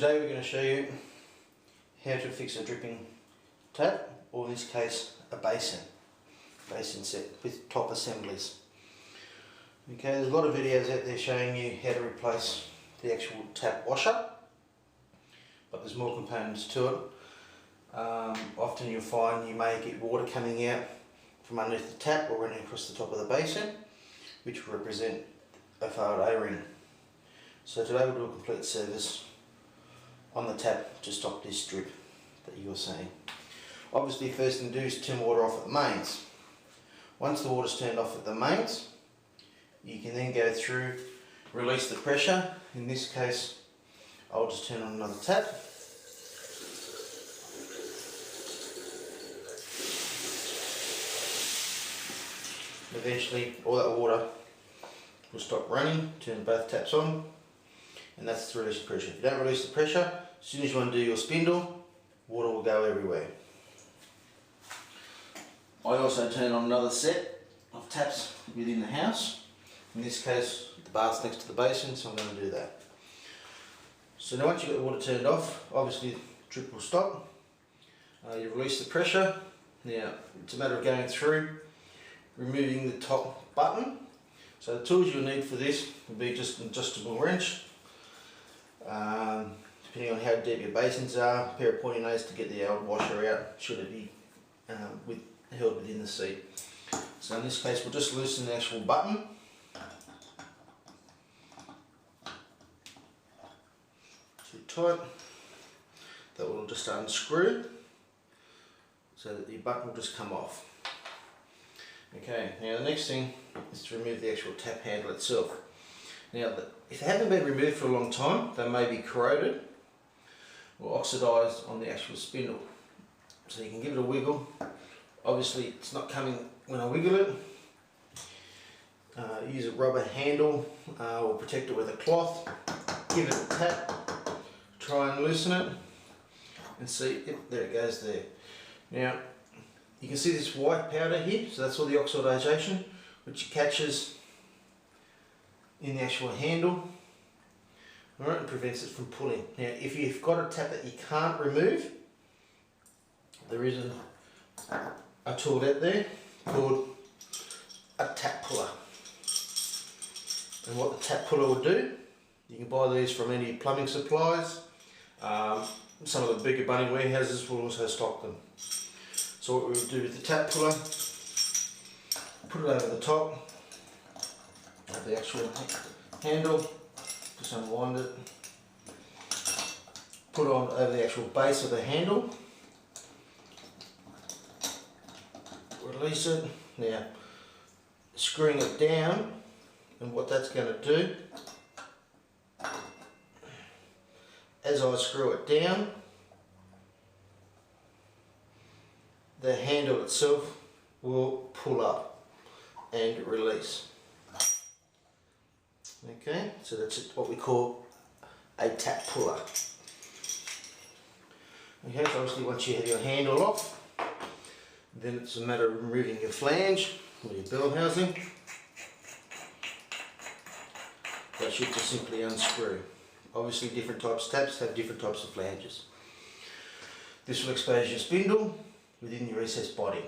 today we're going to show you how to fix a dripping tap, or in this case a basin set with top assemblies. Okay, there's a lot of videos out there showing you how to replace the actual tap washer, but there's more components to it. Often you'll find you may get water coming out from underneath the tap or running across the top of the basin, which will represent a failed O-ring. So today we'll do a complete service on the tap to stop this drip that you were seeing. Obviously, first thing to do is turn water off at the mains. Once the water's turned off at the mains, you can then go through, release the pressure. In this case, I'll just turn on another tap. Eventually all that water will stop running, turn both taps on, and that's to release the pressure. If you don't release the pressure, as soon as you undo your spindle, water will go everywhere. I also turn on another set of taps within the house. In this case, the bath's next to the basin, so I'm going to do that. So now once you've got the water turned off, obviously the drip will stop. You release the pressure. Now it's a matter of going through, removing the top button. So the tools you'll need for this will be just an adjustable wrench, depending on how deep your basins are, a pair of pointy nails to get the old washer out should it be held within the seat. So in this case we'll just loosen the actual button. Too tight. That will just unscrew so that the button will just come off. Okay, now the next thing is to remove the actual tap handle itself. Now, if they haven't been removed for a long time, they may be corroded or oxidised on the actual spindle. So you can give it a wiggle. Obviously it's not coming when I wiggle it. Use a rubber handle or protect it with a cloth. Give it a tap, try and loosen it and see, yep, there it goes there. Now, you can see this white powder here, so that's all the oxidization which catches in the actual handle, alright, and prevents it from pulling. Now if you've got a tap that you can't remove, there is a tool out there called a tap puller. And what the tap puller will do, you can buy these from any plumbing supplies. Some of the bigger bunny warehouses will also stock them. So what we would do with the tap puller, put it over the top of the actual handle, just unwind it, put it on over the actual base of the handle, release it. Now screwing it down, and what that's going to do, as I screw it down, the handle itself will pull up and release. Okay, so that's what we call a tap puller. Okay, so obviously once you have your handle off, then it's a matter of removing your flange or your bell housing. That should just simply unscrew. Obviously different types of taps have different types of flanges. This will expose your spindle within your recessed body.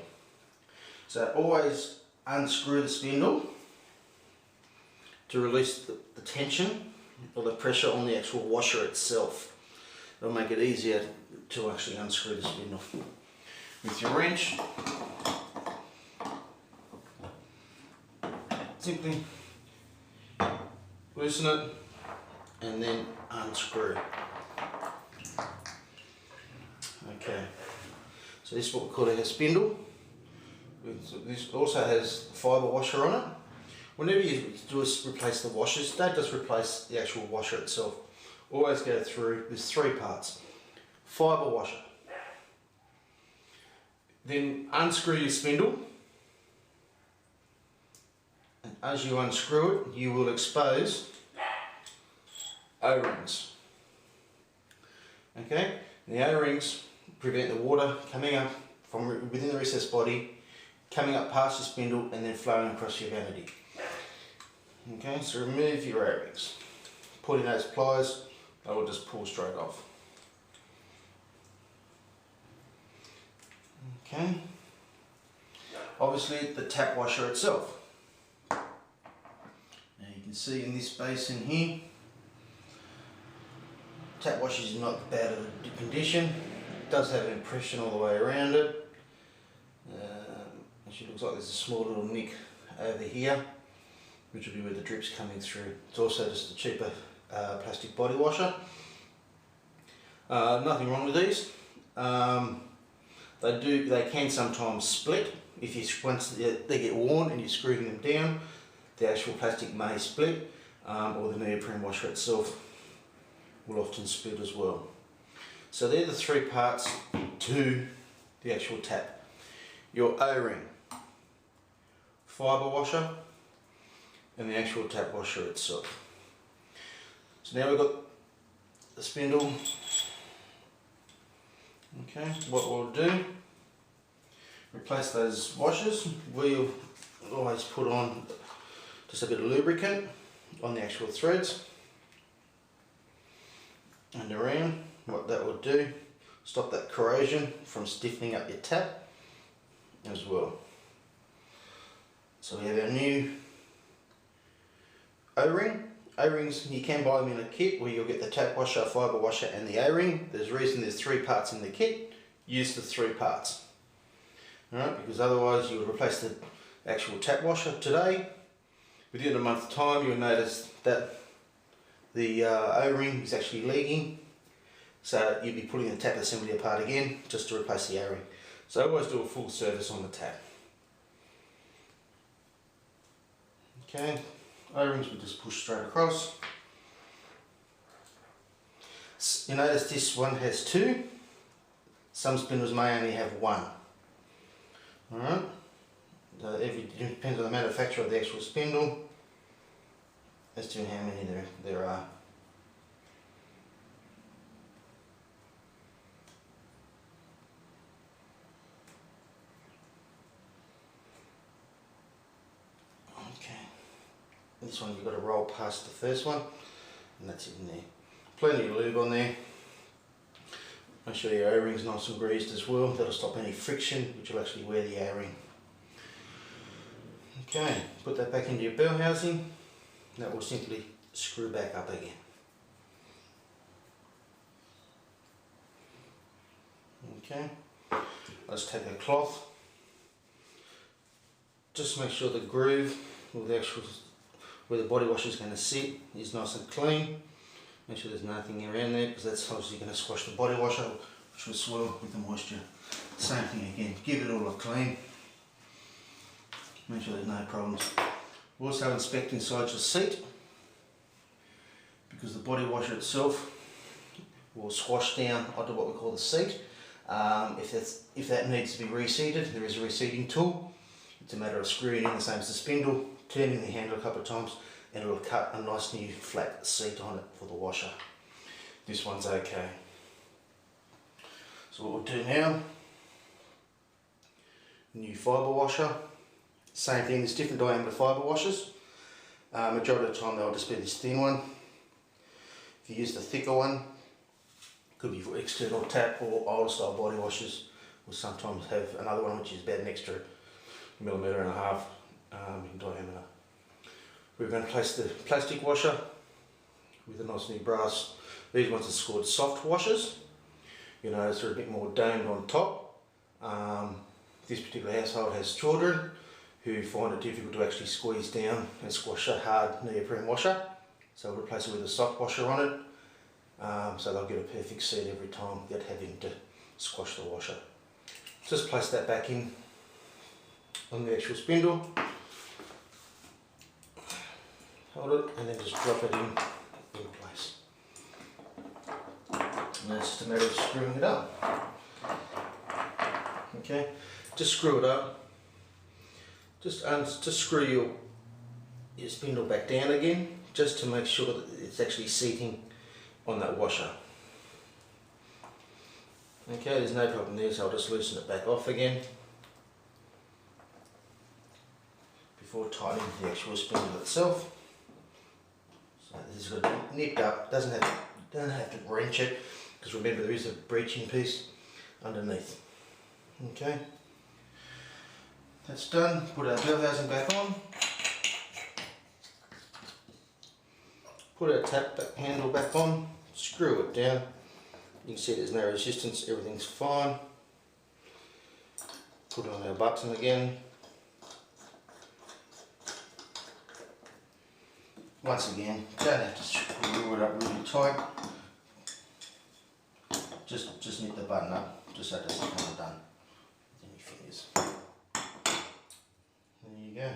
So always unscrew the spindle to release the tension or the pressure on the actual washer itself. It'll make it easier to actually unscrew the spindle. With your wrench, simply loosen it and then unscrew. Okay. So this is what we call a spindle. This also has a fibre washer on it. Whenever you do replace the washers, don't just replace the actual washer itself. Always go through, there's three parts. Fibre washer. Then unscrew your spindle. And as you unscrew it, you will expose O-rings. Okay? The O-rings prevent the water coming up from within the recessed body, coming up past your spindle and then flowing across your vanity. Okay, so remove your O-rings. Put in those pliers, they will just pull straight off. Okay, obviously the tap washer itself. Now you can see in this basin here, tap washer is not bad of a condition. It does have an impression all the way around it. Actually looks like there's a small little nick over here, which will be where the drip's coming through. It's also just a cheaper plastic body washer. Nothing wrong with these. They can sometimes split. If you once they get worn and you're screwing them down, the actual plastic may split, or the neoprene washer itself will often split as well. So they're the three parts to the actual tap. Your O-ring, fibre washer, and the actual tap washer itself. So now we've got the spindle. Okay, what we'll do, replace those washers. We'll always put on just a bit of lubricant on the actual threads and around. What that will do, stop that corrosion from stiffening up your tap as well. So we have our new O-ring. O-rings, you can buy them in a kit where you'll get the tap washer, fibre washer and the O-ring. There's a reason there's 3 parts in the kit. Use the 3 parts. Alright, because otherwise you would replace the actual tap washer today. Within a month's time you'll notice that the O-ring is actually leaking. So you'll be pulling the tap assembly apart again just to replace the O-ring. So I always do a full service on the tap. Okay. O-rings we just push straight across. You notice this one has 2. Some spindles may only have 1. Alright. It depends on the manufacturer of the actual spindle as to how many there are. This one you've got to roll past the first one, and that's in there. Plenty of lube on there. Make sure your O-ring's nice and greased as well. That'll stop any friction, which will actually wear the O-ring. Okay, put that back into your bell housing. That will simply screw back up again. Okay, let's take a cloth. Just make sure the groove or the actual where the body washer is going to sit is nice and clean. Make sure there's nothing around there, because that's obviously going to squash the body washer, which will swell with the moisture. Same thing again, give it all a clean. Make sure there's no problems. Also inspect inside your seat, because the body washer itself will squash down onto what we call the seat. If that needs to be reseated, there is a reseating tool. It's a matter of screwing in the same as the spindle, turning the handle a couple of times, and it will cut a nice new flat seat on it for the washer. This one's okay. So what we'll do now, new fibre washer. Same thing, there's different diameter fibre washers. Majority of the time they'll just be this thin one. If you use the thicker one, could be for external tap, or older style body washers will sometimes have another one which is about an extra 1.5 millimetres in diameter. We're going to place the plastic washer with a nice new brass. These ones are called soft washers. You notice they're a bit more domed on top. This particular household has children who find it difficult to actually squeeze down and squash a hard neoprene washer. So we'll replace it with a soft washer on it. So they'll get a perfect seat every time without having to squash the washer. Just place that back in on the actual spindle. Hold it and then just drop it in place. And that's just a matter of screwing it up. Okay, just screw it up. Just screw your spindle back down again, just to make sure that it's actually seating on that washer. Okay, there's no problem there, so I'll just loosen it back off again before tightening the actual spindle itself. So this has got to be nipped up, doesn't have Don't have to wrench it, because remember there is a breeching piece underneath. Okay, that's done. Put our bell housing back on. Put our tap handle back on. Screw it down. You can see there's no resistance. Everything's fine. Put on our button again. Once again, don't have to screw it up really tight. Just nip the button up, just so it doesn't come undone with any fingers. There you go.